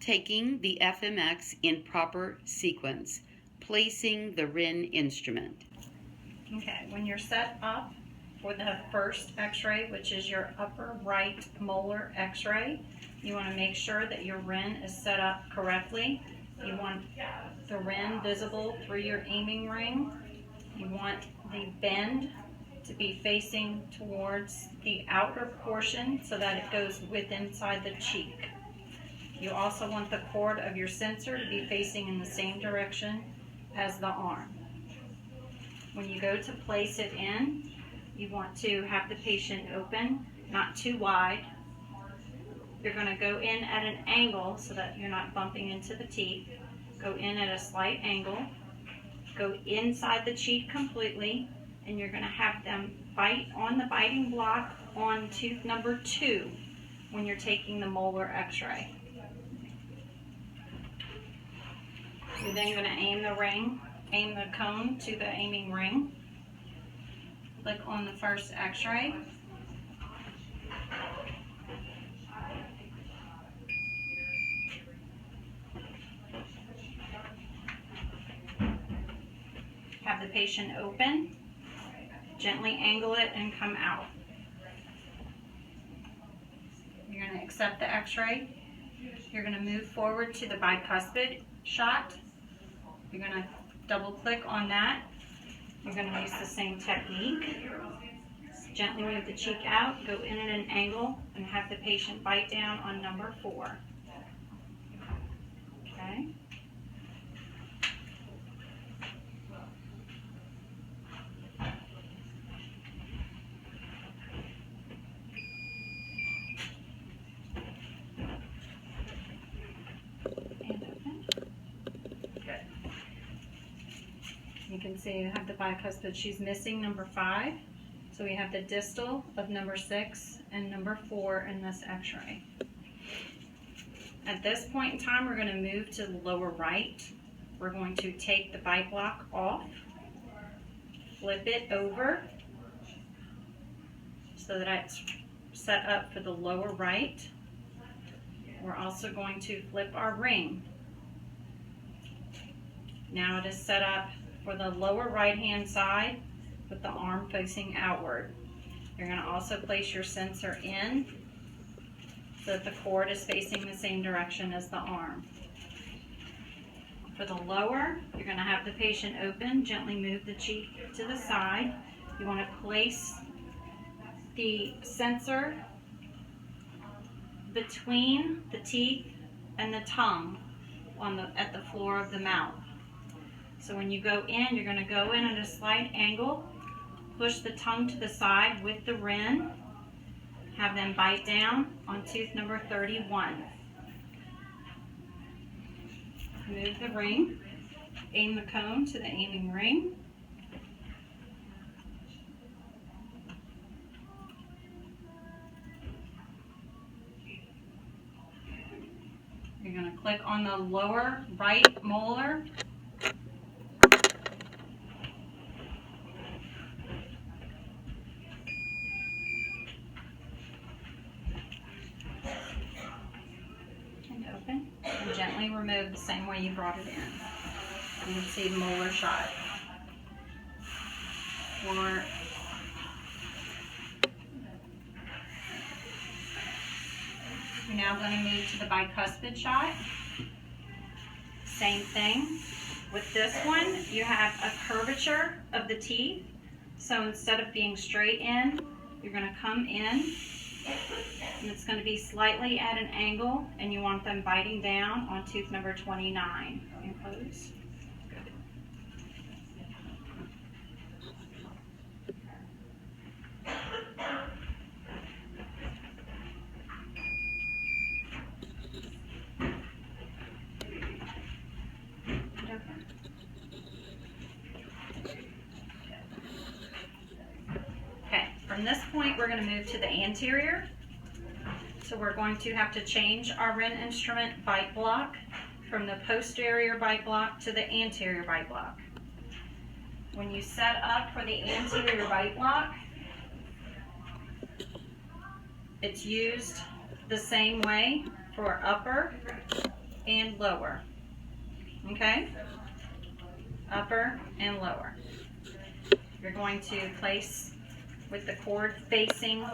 Taking the FMX in proper sequence. Placing the RIN instrument. Okay, when you're set up for the first x-ray, which is your upper right molar x-ray, you want to make sure that your RIN is set up correctly. You want the RIN visible through your aiming ring. You want the bend to be facing towards the outer portion so that it goes inside the cheek. You also want the cord of your sensor to be facing in the same direction as the arm. When you go to place it in, you want to have the patient open, not too wide. You're going to go in at an angle so that you're not bumping into the teeth. Go in at a slight angle. Go inside the cheek completely, and you're going to have them bite on the biting block on tooth number 2 when you're taking the molar x-ray. You're then going to aim the cone to the aiming ring. Click on the first x-ray. Have the patient open, gently angle it and come out. You're going to accept the x-ray. You're going to move forward to the bicuspid shot. You're going to double click on that. You're going to use the same technique. Gently move the cheek out, go in at an angle, and have the patient bite down on number 4. Okay. You can see you have the bicuspid. She's missing number 5. So we have the distal of number 6 and number 4 in this x-ray. At this point in time, we're going to move to the lower right. We're going to take the bite block off, flip it over so that it's set up for the lower right. We're also going to flip our ring. Now it is set up for the lower right-hand side with the arm facing outward. You're going to also place your sensor in so that the cord is facing the same direction as the arm. For the lower, you're going to have the patient open, gently move the cheek to the side. You want to place the sensor between the teeth and the tongue at the floor of the mouth. So when you go in, you're going to go in at a slight angle, push the tongue to the side with the RIN, have them bite down on tooth number 31. Move the ring, aim the cone to the aiming ring. You're going to click on the lower right molar. Open and gently remove the same way you brought it in. You can see the molar shot. You're now going to move to the bicuspid shot. Same thing. With this one, you have a curvature of the teeth. So instead of being straight in, you're going to come in. And it's going to be slightly at an angle, and you want them biting down on tooth number 29. And close. Good. Okay, from this point, we're going to move to the anterior. So we're going to have to change our RIN instrument bite block from the posterior bite block to the anterior bite block. When you set up for the anterior bite block, it's used the same way for upper and lower. Okay? Upper and lower. You're going to place with the cord facing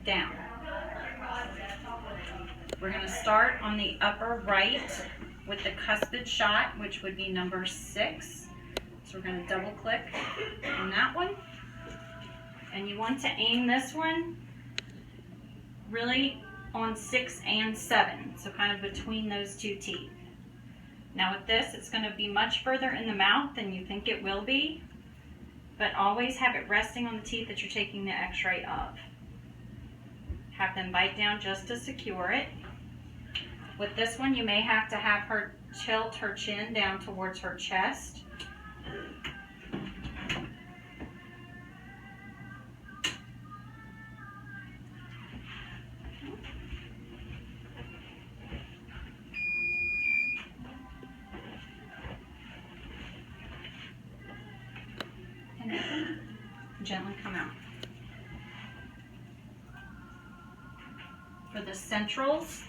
down. We're going to start on the upper right with the cuspid shot, which would be number 6. So we're going to double click on that one. And you want to aim this one really on 6 and 7, so kind of between those two teeth. Now with this, it's going to be much further in the mouth than you think it will be, but always have it resting on the teeth that you're taking the x-ray of. Have them bite down just to secure it. With this one, you may have to have her tilt her chin down towards her chest. And gently come out. For the centrals,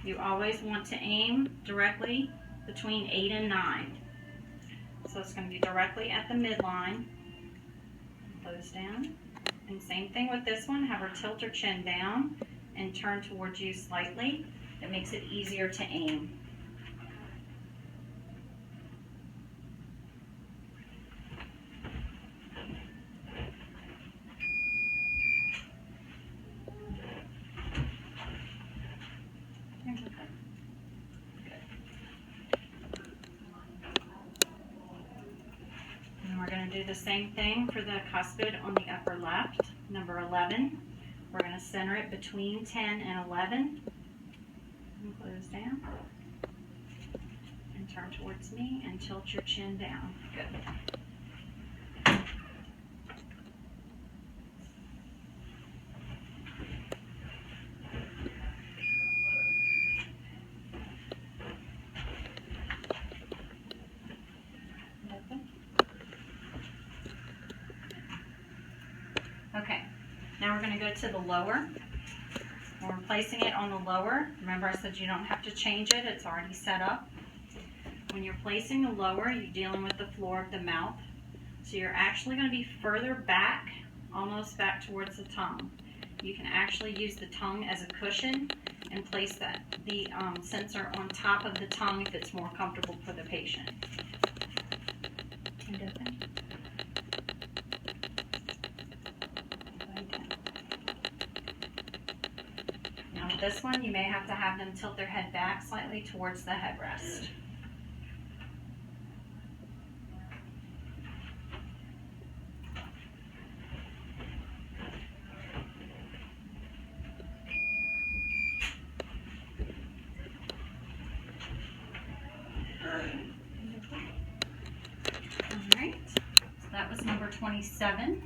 you always want to aim directly between 8 and 9. So it's going to be directly at the midline. Close down. And same thing with this one. Have her tilt her chin down and turn towards you slightly. It makes it easier to aim. We're going to do the same thing for the cuspid on the upper left, number 11. We're going to center it between 10 and 11. And close down. And turn towards me and tilt your chin down. Good. Okay, now we're going to go to the lower. We're placing it on the lower. Remember I said you don't have to change it, it's already set up. When you're placing the lower, you're dealing with the floor of the mouth. So you're actually going to be further back, almost back towards the tongue. You can actually use the tongue as a cushion and place the sensor on top of the tongue if it's more comfortable for the patient. And open. With this one, you may have to have them tilt their head back slightly towards the headrest. Alright, so that was number 27.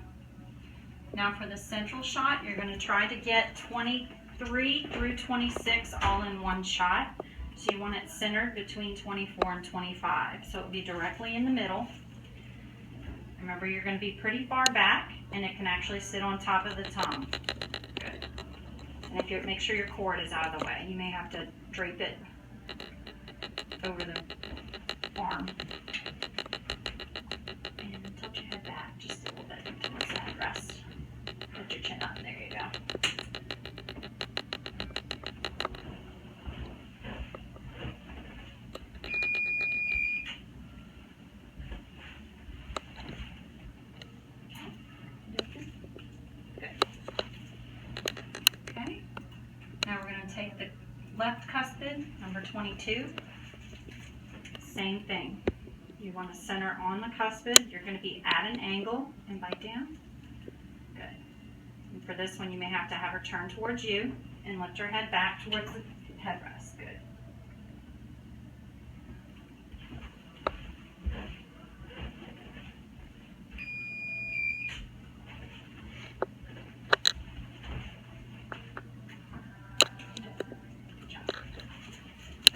Now for the central shot, you're going to try to get 23 through 26 all in one shot. So you want it centered between 24 and 25. So it will be directly in the middle. Remember, you're going to be pretty far back, and it can actually sit on top of the tongue. Good. And if you make sure your cord is out of the way, you may have to drape it over the arm. And tilt your head back just a little bit towards the headrest. Put your chin up. There you go. Take the left cuspid, number 22, same thing. You want to center on the cuspid. You're going to be at an angle and bite down. Good. And for this one, you may have to have her turn towards you and lift her head back towards the headrest. Good.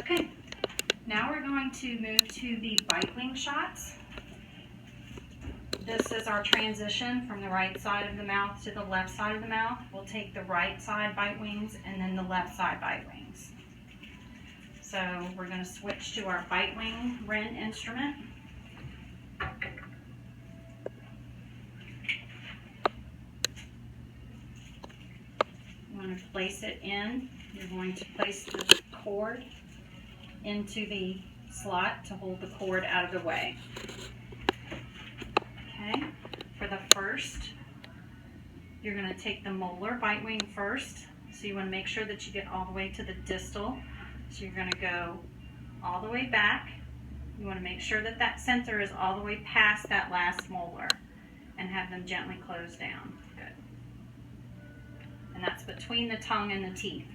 Okay, now we're going to move to the Bitewing shots. This is our transition from the right side of the mouth to the left side of the mouth. We'll take the right side Bitewings and then the left side Bitewings. So we're going to switch to our Bitewing Rin instrument. You want to place it in. You're going to place the cord into the slot to hold the cord out of the way. Okay, for the first, you're going to take the molar Bitewing first. So you want to make sure that you get all the way to the distal. So you're going to go all the way back. You want to make sure that that center is all the way past that last molar and have them gently close down. Good. And that's between the tongue and the teeth.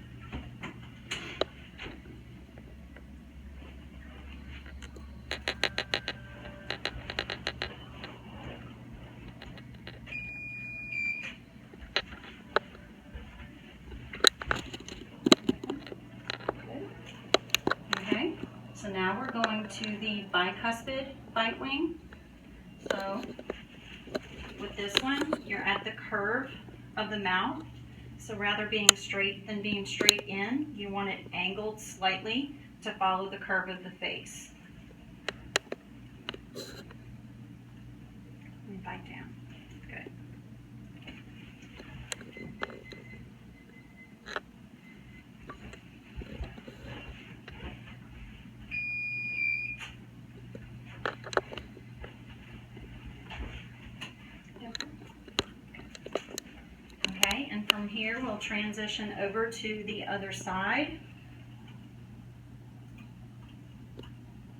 Okay, so now we're going to the bicuspid Bitewing. So with this one, you're at the curve of the mouth. So rather being straight than being straight in, you want it angled slightly to follow the curve of the face. And bite down. Good. Okay, and from here we'll transition over to the other side.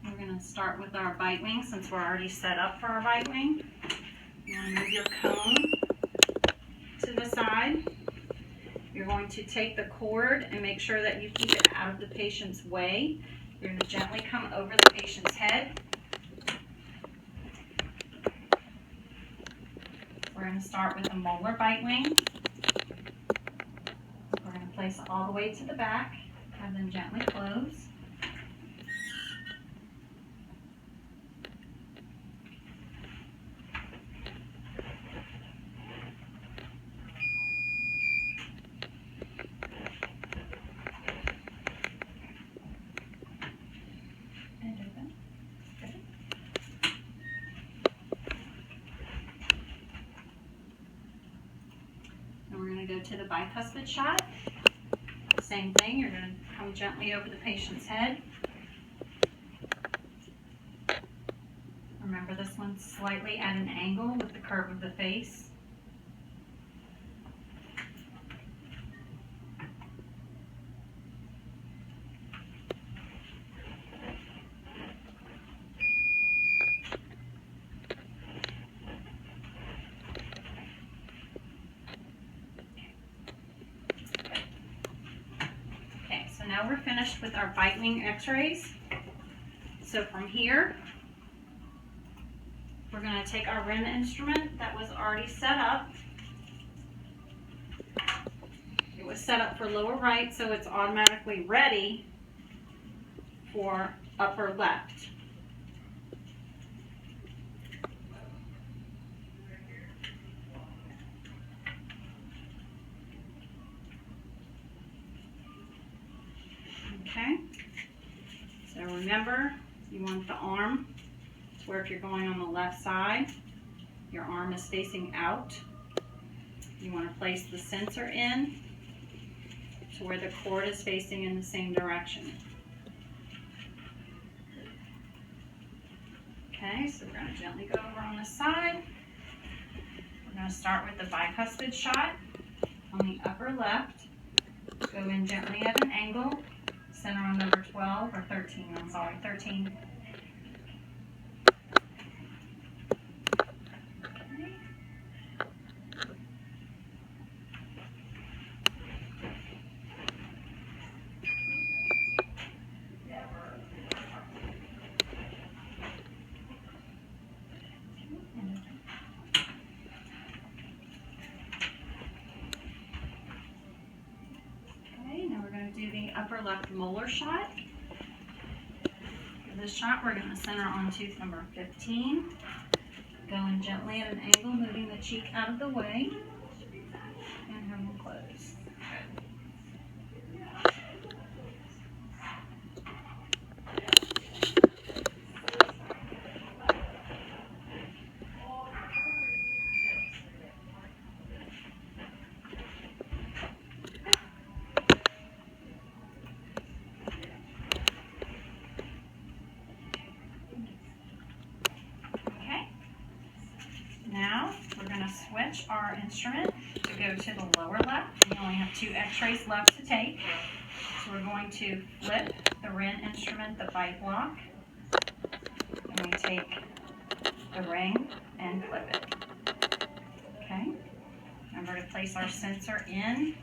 We're going to start with our Bitewing since we're already set up for our Bitewing. You want to move your cone to the side. You're going to take the cord and make sure that you keep it out of the patient's way. You're going to gently come over the patient's head. We're going to start with the molar Bitewing. We're going to place it all the way to the back, have them gently close. And open. Good. And we're going to go to the bicuspid shot. Same thing, you're going to come gently over the patient's head. Remember, this one's slightly at an angle with the curve of the face. Okay, so now we're finished with our Bitewing x-rays. So from here, we're going to take our rim instrument that was already set up. It was set up for lower right, so it's automatically ready for upper left. Okay, so remember, you want the arm to where if you're going on the left side, your arm is facing out. You want to place the sensor in to where the cord is facing in the same direction. Okay, so we're going to gently go over on the side. We're going to start with the bicuspid shot on the upper left. Go in gently at an angle. Center on number 12 or 13, I'm sorry, 13. Do the upper left molar shot. For this shot, we're going to center on tooth number 15. Go in gently at an angle, moving the cheek out of the way, and have them close. switch our instrument to go to the lower left. We only have 2 x-rays left to take. So we're going to flip the RIN instrument, the bite block, and we take the ring and flip it. Okay. Remember to place our sensor in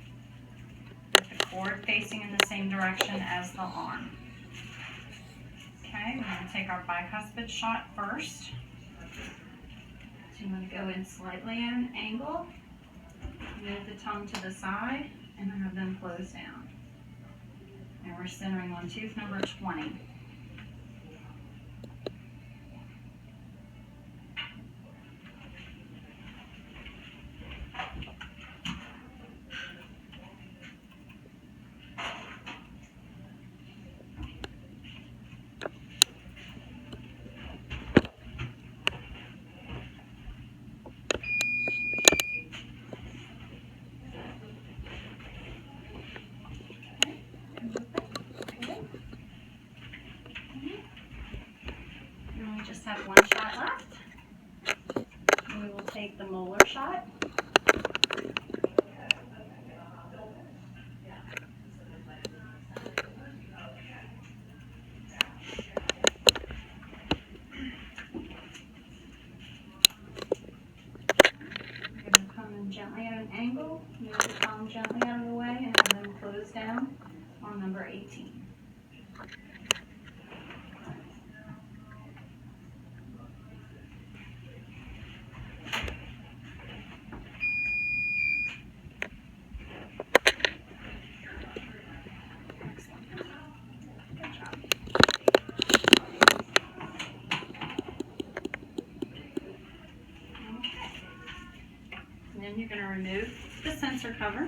with the cord facing in the same direction as the arm. Okay, we're going to take our bicuspid shot first. So you want to go in slightly at an angle, move the tongue to the side, and have them close down. And we're centering on tooth number 20. And we just have 1 shot left. And we will take the molar shot. We're going to come in gently at an angle, move the tongue gently out of the way, and have them close down on number 18. Then you're going to remove the sensor cover,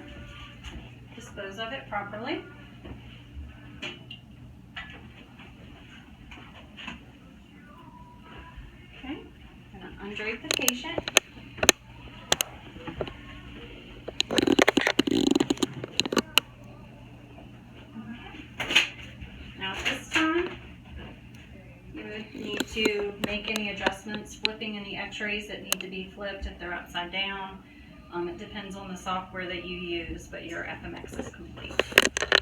dispose of it properly. Okay, I'm going to undrape the patient. Now at this time, you would need to make any adjustments, flipping any x-rays that need to be flipped if they're upside down. It depends on the software that you use, but your FMX is complete.